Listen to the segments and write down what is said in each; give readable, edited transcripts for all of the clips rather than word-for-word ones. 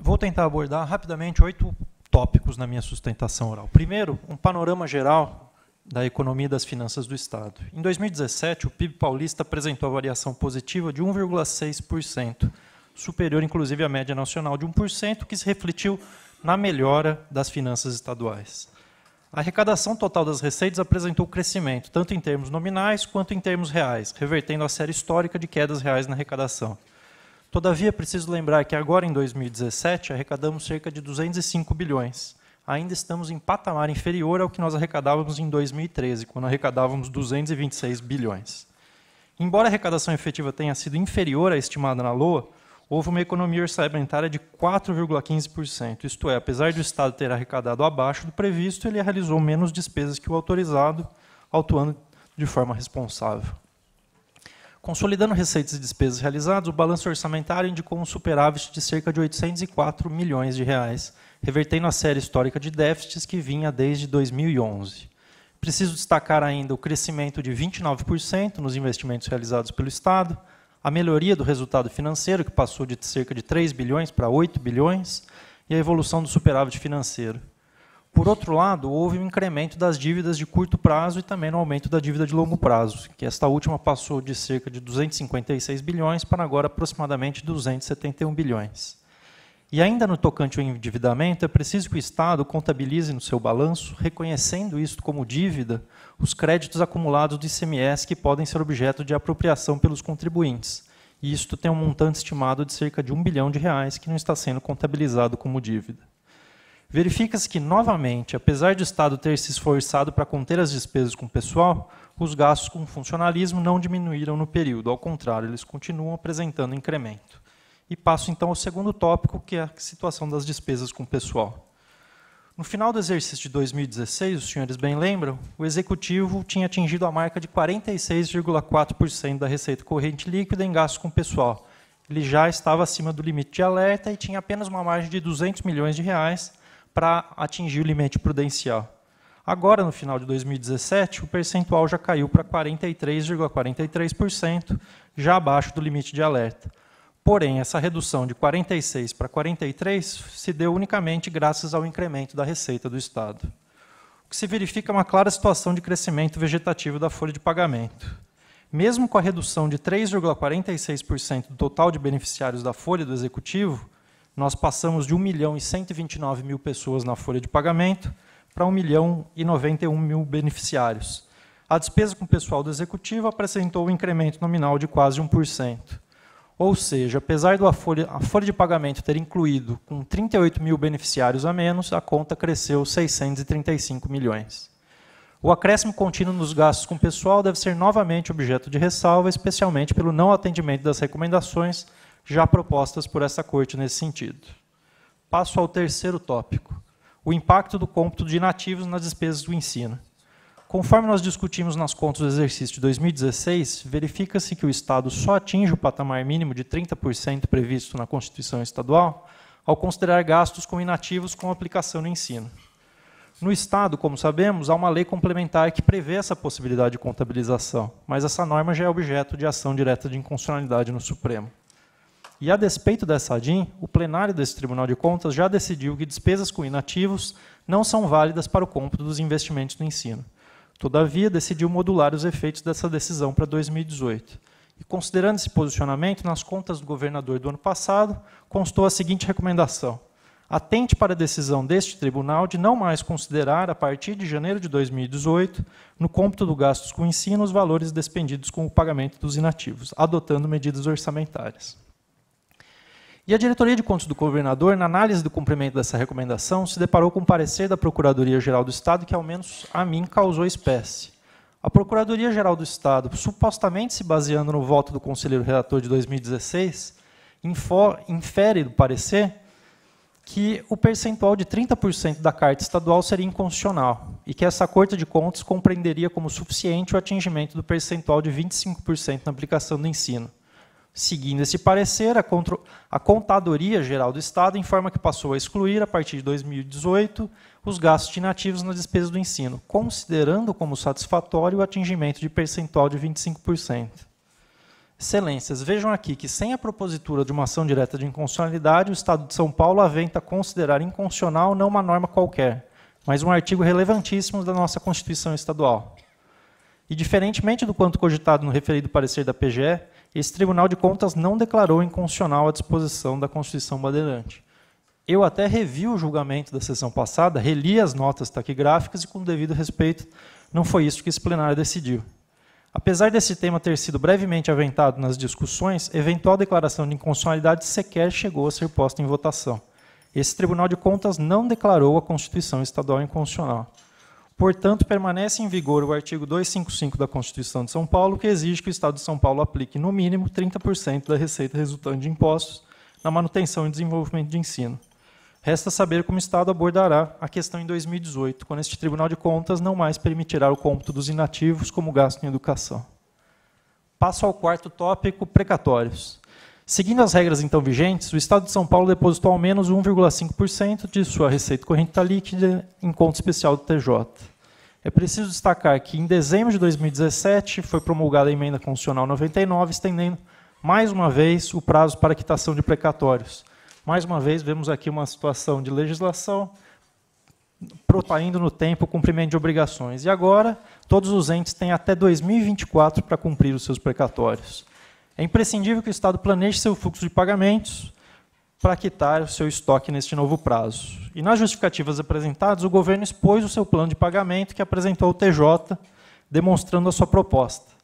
Vou tentar abordar rapidamente 8 tópicos na minha sustentação oral. Primeiro, um panorama geral da economia e das finanças do Estado. Em 2017, o PIB paulista apresentou a variação positiva de 1,6%, superior inclusive à média nacional de 1%, que se refletiu na melhora das finanças estaduais. A arrecadação total das receitas apresentou crescimento, tanto em termos nominais quanto em termos reais, revertendo a série histórica de quedas reais na arrecadação. Todavia, preciso lembrar que agora, em 2017, arrecadamos cerca de 205 bilhões. Ainda estamos em patamar inferior ao que nós arrecadávamos em 2013, quando arrecadávamos 226 bilhões. Embora a arrecadação efetiva tenha sido inferior à estimada na LOA, houve uma economia orçamentária de 4,15%. Isto é, apesar do Estado ter arrecadado abaixo do previsto, ele realizou menos despesas que o autorizado, atuando de forma responsável. Consolidando receitas e despesas realizadas, o balanço orçamentário indicou um superávit de cerca de 804 milhões de reais, revertendo a série histórica de déficits que vinha desde 2011. Preciso destacar ainda o crescimento de 29% nos investimentos realizados pelo Estado, a melhoria do resultado financeiro, que passou de cerca de 3 bilhões para 8 bilhões, e a evolução do superávit financeiro. Por outro lado, houve um incremento das dívidas de curto prazo e também no aumento da dívida de longo prazo, que esta última passou de cerca de 256 bilhões para agora aproximadamente 271 bilhões. E ainda no tocante ao endividamento, é preciso que o Estado contabilize no seu balanço, reconhecendo isto como dívida, os créditos acumulados do ICMS que podem ser objeto de apropriação pelos contribuintes. E isto tem um montante estimado de cerca de R$1 bilhão que não está sendo contabilizado como dívida. Verifica-se que, novamente, apesar do Estado ter se esforçado para conter as despesas com o pessoal, os gastos com funcionalismo não diminuíram no período, ao contrário, eles continuam apresentando incremento. E passo, então, ao segundo tópico, que é a situação das despesas com o pessoal. No final do exercício de 2016, os senhores bem lembram, o Executivo tinha atingido a marca de 46,4% da receita corrente líquida em gastos com o pessoal. Ele já estava acima do limite de alerta e tinha apenas uma margem de R$200 milhões para atingir o limite prudencial. Agora, no final de 2017, o percentual já caiu para 43,43%, já abaixo do limite de alerta. Porém, essa redução de 46 para 43 se deu unicamente graças ao incremento da receita do Estado. O que se verifica é uma clara situação de crescimento vegetativo da folha de pagamento. Mesmo com a redução de 3,46% do total de beneficiários da folha do Executivo, nós passamos de 1.129.000 pessoas na folha de pagamento para 1.091.000 beneficiários. A despesa com o pessoal do Executivo apresentou um incremento nominal de quase 1%. Ou seja, apesar da folha de pagamento ter incluído com 38.000 beneficiários a menos, a conta cresceu 635 milhões. O acréscimo contínuo nos gastos com o pessoal deve ser novamente objeto de ressalva, especialmente pelo não atendimento das recomendações já propostas por essa Corte nesse sentido. Passo ao terceiro tópico, o impacto do cômputo de inativos nas despesas do ensino. Conforme nós discutimos nas contas do exercício de 2016, verifica-se que o Estado só atinge o patamar mínimo de 30% previsto na Constituição Estadual ao considerar gastos com inativos com aplicação no ensino. No Estado, como sabemos, há uma lei complementar que prevê essa possibilidade de contabilização, mas essa norma já é objeto de ação direta de inconstitucionalidade no Supremo. E, a despeito dessa ADIM, o plenário desse Tribunal de Contas já decidiu que despesas com inativos não são válidas para o cômputo dos investimentos no ensino. Todavia, decidiu modular os efeitos dessa decisão para 2018. E, considerando esse posicionamento, nas contas do governador do ano passado, constou a seguinte recomendação. Atente para a decisão deste tribunal de não mais considerar, a partir de janeiro de 2018, no cômputo do gastos com ensino, os valores despendidos com o pagamento dos inativos, adotando medidas orçamentárias. E a Diretoria de Contas do Governador, na análise do cumprimento dessa recomendação, se deparou com um parecer da Procuradoria-Geral do Estado que, ao menos a mim, causou espécie. A Procuradoria-Geral do Estado, supostamente se baseando no voto do conselheiro relator de 2016, infere do parecer que o percentual de 30% da Carta Estadual seria inconstitucional e que essa Corte de Contas compreenderia como suficiente o atingimento do percentual de 25% na aplicação do ensino. Seguindo esse parecer, a Contadoria Geral do Estado informa que passou a excluir, a partir de 2018, os gastos de inativos nas despesas do ensino, considerando como satisfatório o atingimento de percentual de 25%. Excelências, vejam aqui que, sem a propositura de uma ação direta de inconstitucionalidade, o Estado de São Paulo aventa considerar inconstitucional não uma norma qualquer, mas um artigo relevantíssimo da nossa Constituição Estadual. E, diferentemente do quanto cogitado no referido parecer da PGE, esse Tribunal de Contas não declarou inconstitucional a disposição da Constituição Bandeirante. Eu até revi o julgamento da sessão passada, reli as notas taquigráficas e, com o devido respeito, não foi isso que esse plenário decidiu. Apesar desse tema ter sido brevemente aventado nas discussões, eventual declaração de inconstitucionalidade sequer chegou a ser posta em votação. Esse Tribunal de Contas não declarou a Constituição Estadual inconstitucional. Portanto, permanece em vigor o artigo 255 da Constituição de São Paulo, que exige que o Estado de São Paulo aplique, no mínimo, 30% da receita resultante de impostos na manutenção e desenvolvimento de ensino. Resta saber como o Estado abordará a questão em 2018, quando este Tribunal de Contas não mais permitirá o cômputo dos inativos como gasto em educação. Passo ao quarto tópico, precatórios. Seguindo as regras então vigentes, o Estado de São Paulo depositou ao menos 1,5% de sua receita corrente líquida em conta especial do TJ. É preciso destacar que, em dezembro de 2017, foi promulgada a Emenda Constitucional 99, estendendo mais uma vez o prazo para quitação de precatórios. Mais uma vez, vemos aqui uma situação de legislação protraindo no tempo o cumprimento de obrigações. E agora, todos os entes têm até 2024 para cumprir os seus precatórios. É imprescindível que o Estado planeje seu fluxo de pagamentos para quitar o seu estoque neste novo prazo. E nas justificativas apresentadas, o governo expôs o seu plano de pagamento que apresentou ao TJ, demonstrando a sua proposta.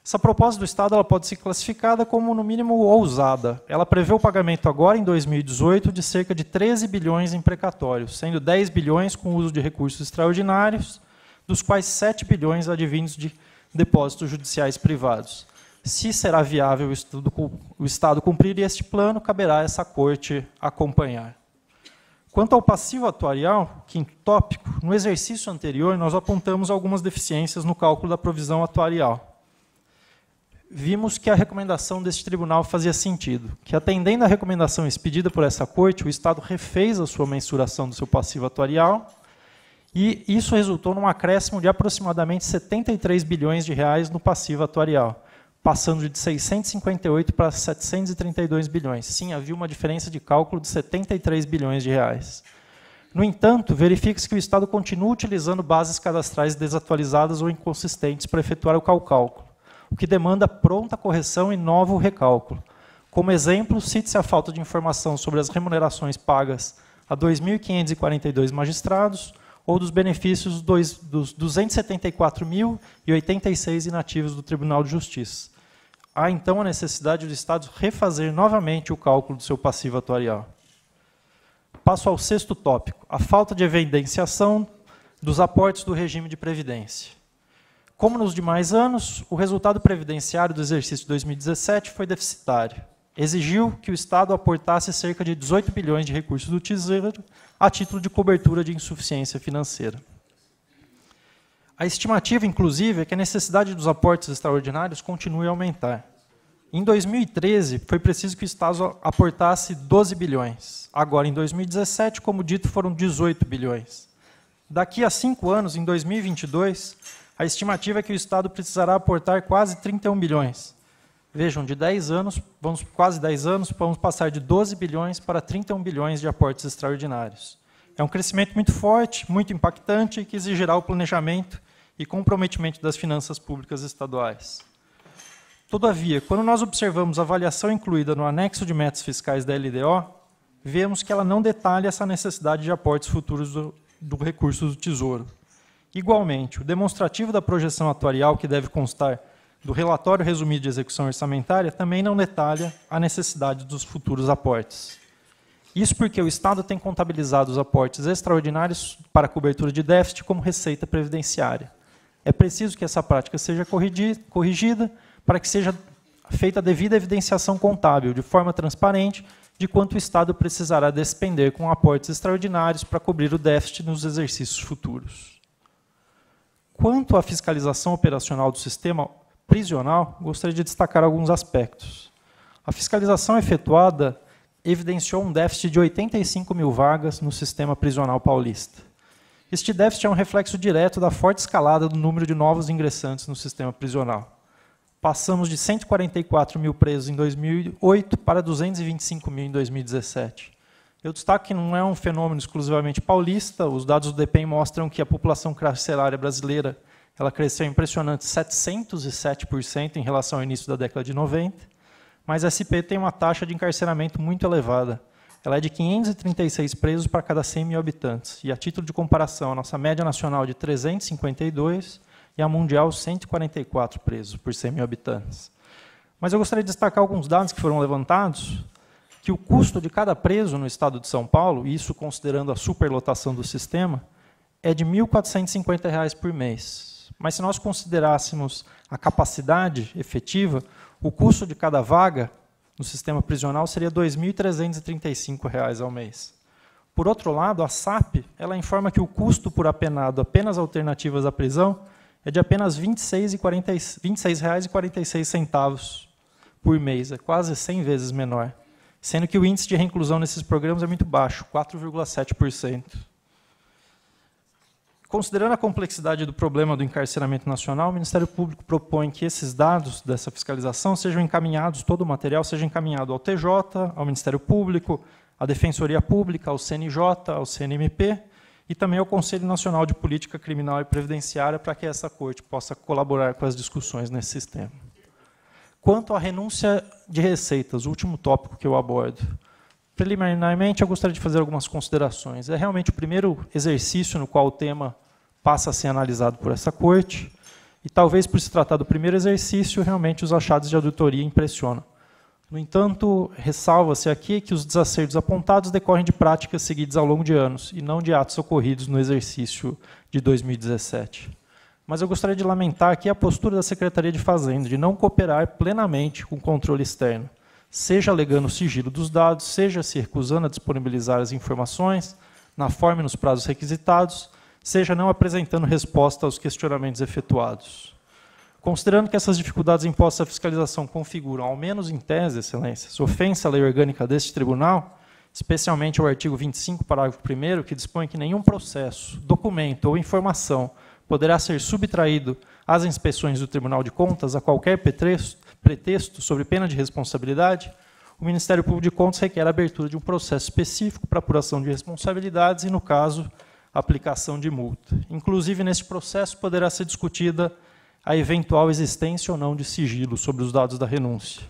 Essa proposta do Estado ela pode ser classificada como, no mínimo, ousada. Ela prevê o pagamento agora, em 2018, de cerca de 13 bilhões em precatórios, sendo 10 bilhões com uso de recursos extraordinários, dos quais 7 bilhões advindos de depósitos judiciais privados. Se será viável o Estado cumprir este plano, caberá a essa Corte acompanhar. Quanto ao passivo atuarial, quinto tópico, no exercício anterior, nós apontamos algumas deficiências no cálculo da provisão atuarial. Vimos que a recomendação deste tribunal fazia sentido, que, atendendo à recomendação expedida por essa Corte, o Estado refez a sua mensuração do seu passivo atuarial, e isso resultou num acréscimo de aproximadamente 73 bilhões de reais no passivo atuarial, passando de 658 para 732 bilhões. Sim, havia uma diferença de cálculo de 73 bilhões de reais. No entanto, verifica-se que o Estado continua utilizando bases cadastrais desatualizadas ou inconsistentes para efetuar o cálculo, o que demanda pronta correção e novo recálculo. Como exemplo, cite-se a falta de informação sobre as remunerações pagas a 2.542 magistrados ou dos benefícios dos 274.086 inativos do Tribunal de Justiça. Há, então, a necessidade do Estado refazer novamente o cálculo do seu passivo atuarial. Passo ao sexto tópico, a falta de evidenciação dos aportes do regime de previdência. Como nos demais anos, o resultado previdenciário do exercício de 2017 foi deficitário. Exigiu que o Estado aportasse cerca de 18 bilhões de recursos do Tesouro a título de cobertura de insuficiência financeira. A estimativa, inclusive, é que a necessidade dos aportes extraordinários continue a aumentar. Em 2013, foi preciso que o Estado aportasse 12 bilhões. Agora, em 2017, como dito, foram 18 bilhões. Daqui a 5 anos, em 2022, a estimativa é que o Estado precisará aportar quase 31 bilhões. Vejam, de 10 anos, quase 10 anos, vamos passar de 12 bilhões para 31 bilhões de aportes extraordinários. É um crescimento muito forte, muito impactante e que exigirá o planejamento e comprometimento das finanças públicas estaduais. Todavia, quando nós observamos a avaliação incluída no anexo de metas fiscais da LDO, vemos que ela não detalha essa necessidade de aportes futuros do recurso do Tesouro. Igualmente, o demonstrativo da projeção atuarial que deve constar do relatório resumido de execução orçamentária também não detalha a necessidade dos futuros aportes. Isso porque o Estado tem contabilizado os aportes extraordinários para a cobertura de déficit como receita previdenciária. É preciso que essa prática seja corrigida para que seja feita a devida evidenciação contábil, de forma transparente, de quanto o Estado precisará despender com aportes extraordinários para cobrir o déficit nos exercícios futuros. Quanto à fiscalização operacional do sistema prisional, gostaria de destacar alguns aspectos. A fiscalização efetuada evidenciou um déficit de 85 mil vagas no sistema prisional paulista. Este déficit é um reflexo direto da forte escalada do número de novos ingressantes no sistema prisional. passamos de 144 mil presos em 2008 para 225 mil em 2017. Eu destaco que não é um fenômeno exclusivamente paulista. Os dados do DEPEN mostram que a população carcerária brasileira ela cresceu impressionante 707% em relação ao início da década de 90, mas a SP tem uma taxa de encarceramento muito elevada. Ela é de 536 presos para cada 100 mil habitantes. E, a título de comparação, a nossa média nacional é de 352 e a mundial 144 presos por 100 mil habitantes. Mas eu gostaria de destacar alguns dados que foram levantados, que o custo de cada preso no estado de São Paulo, isso considerando a superlotação do sistema, é de R$ 1.450 por mês. Mas, se nós considerássemos a capacidade efetiva, o custo de cada vaga no sistema prisional seria R$ 2.335 ao mês. Por outro lado, a SAP ela informa que o custo por apenado apenas alternativas à prisão é de apenas R$ 26,46 por mês, é quase 100 vezes menor, sendo que o índice de reinclusão nesses programas é muito baixo, 4,7%. Considerando a complexidade do problema do encarceramento nacional, o Ministério Público propõe que esses dados dessa fiscalização sejam encaminhados, todo o material seja encaminhado ao TJ, ao Ministério Público, à Defensoria Pública, ao CNJ, ao CNMP e também ao Conselho Nacional de Política Criminal e Previdenciária, para que essa corte possa colaborar com as discussões nesse sistema. Quanto à renúncia de receitas, o último tópico que eu abordo, preliminarmente eu gostaria de fazer algumas considerações. É realmente o primeiro exercício no qual o tema passa a ser analisado por essa corte, e talvez por se tratar do primeiro exercício, realmente os achados de auditoria impressionam. No entanto, ressalva-se aqui que os desacertos apontados decorrem de práticas seguidas ao longo de anos, e não de atos ocorridos no exercício de 2017. Mas eu gostaria de lamentar aqui a postura da Secretaria de Fazenda, de não cooperar plenamente com o controle externo, seja alegando o sigilo dos dados, seja se recusando a disponibilizar as informações na forma e nos prazos requisitados, seja não apresentando resposta aos questionamentos efetuados. Considerando que essas dificuldades impostas à fiscalização configuram, ao menos em tese, excelências, ofensa à lei orgânica deste tribunal, especialmente ao artigo 25, parágrafo 1º, que dispõe que nenhum processo, documento ou informação poderá ser subtraído às inspeções do Tribunal de Contas a qualquer pretexto sobre pena de responsabilidade, o Ministério Público de Contas requer a abertura de um processo específico para apuração de responsabilidades e, no caso, a aplicação de multa. Inclusive, nesse processo, poderá ser discutida a eventual existência ou não de sigilo sobre os dados da renúncia.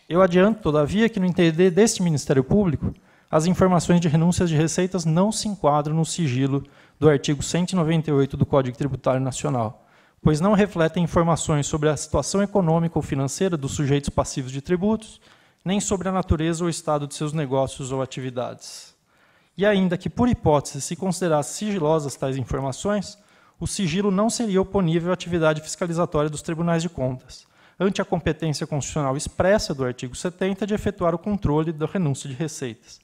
Eu adianto, todavia, que no entender deste Ministério Público, as informações de renúncias de receitas não se enquadram no sigilo do artigo 198 do Código Tributário Nacional, pois não refletem informações sobre a situação econômica ou financeira dos sujeitos passivos de tributos, nem sobre a natureza ou estado de seus negócios ou atividades. E ainda que, por hipótese, se considerasse sigilosas tais informações, o sigilo não seria oponível à atividade fiscalizatória dos tribunais de contas, ante a competência constitucional expressa do artigo 70 de efetuar o controle da renúncia de receitas.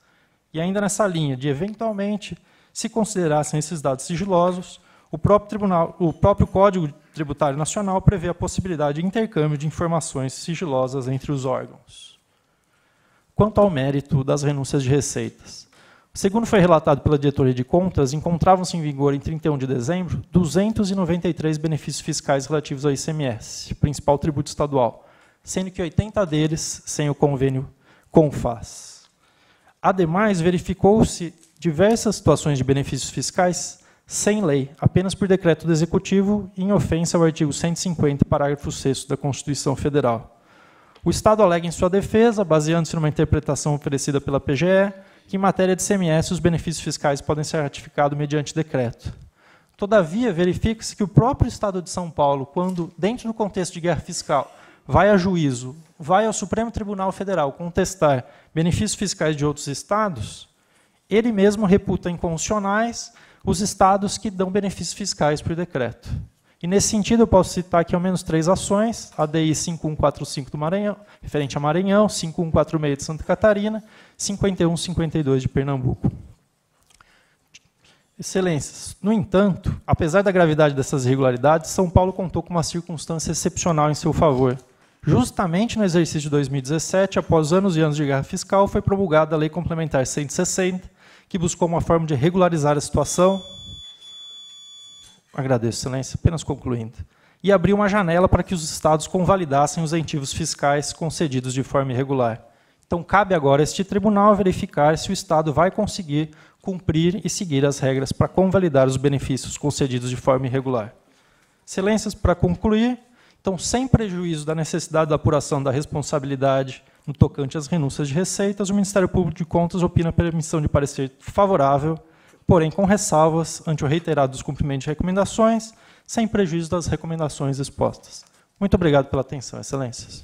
E ainda nessa linha de, eventualmente, se considerassem esses dados sigilosos, o próprio Código Tributário Nacional prevê a possibilidade de intercâmbio de informações sigilosas entre os órgãos. Quanto ao mérito das renúncias de receitas, segundo foi relatado pela Diretoria de Contas, encontravam-se em vigor em 31 de dezembro 293 benefícios fiscais relativos ao ICMS, principal tributo estadual, sendo que 80 deles sem o convênio CONFAS. Ademais, verificou-se diversas situações de benefícios fiscais sem lei, apenas por decreto do Executivo, em ofensa ao artigo 150, parágrafo 6º da Constituição Federal. O Estado alega em sua defesa, baseando-se numa interpretação oferecida pela PGE, que em matéria de ICMS os benefícios fiscais podem ser ratificados mediante decreto. Todavia, verifica-se que o próprio Estado de São Paulo, quando, dentro do contexto de guerra fiscal, vai a juízo, vai ao Supremo Tribunal Federal contestar benefícios fiscais de outros estados, ele mesmo reputa inconstitucionais os estados que dão benefícios fiscais por decreto. E, nesse sentido, eu posso citar aqui ao menos 3 ações: a DI 5145 do Maranhão, referente a Maranhão, 5146 de Santa Catarina, 5152 de Pernambuco. Excelências, no entanto, apesar da gravidade dessas irregularidades, São Paulo contou com uma circunstância excepcional em seu favor. Justamente no exercício de 2017, após anos e anos de guerra fiscal, foi promulgada a Lei Complementar 160, que buscou uma forma de regularizar a situação. Agradeço, excelência, apenas concluindo. e abrir uma janela para que os estados convalidassem os incentivos fiscais concedidos de forma irregular. Então, cabe agora a este tribunal verificar se o Estado vai conseguir cumprir e seguir as regras para convalidar os benefícios concedidos de forma irregular. Excelências, para concluir, então, sem prejuízo da necessidade da apuração da responsabilidade no tocante às renúncias de receitas, o Ministério Público de Contas opina pela emissão de parecer favorável, porém com ressalvas ante o reiterado descumprimento de recomendações, sem prejuízo das recomendações expostas. Muito obrigado pela atenção, excelências.